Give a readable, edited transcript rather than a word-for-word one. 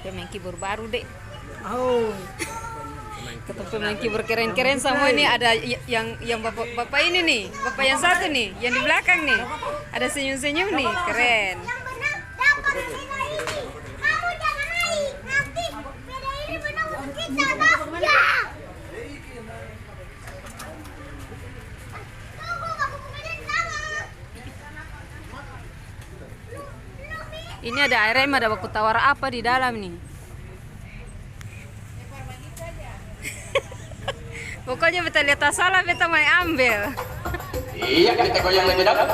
Pemain keyboard baru dek. Oh, Ketemu pemain keyboard keren-keren semua ini. Ada yang bapak ini nih, bapak yang satu nih, yang di belakang nih. Ada senyum-senyum nih, keren. Yang menang dapat sepeda ini. Kamu jangan naik, nanti sepeda ini menang untuk kita, toh? Ya. Tunggu, aku pengen sama. Ini ada ARM, ada baku tawar apa di dalam nih. Pokoknya beta lihat salah, beta main ambil. Iya, kita goyang lebih dalam.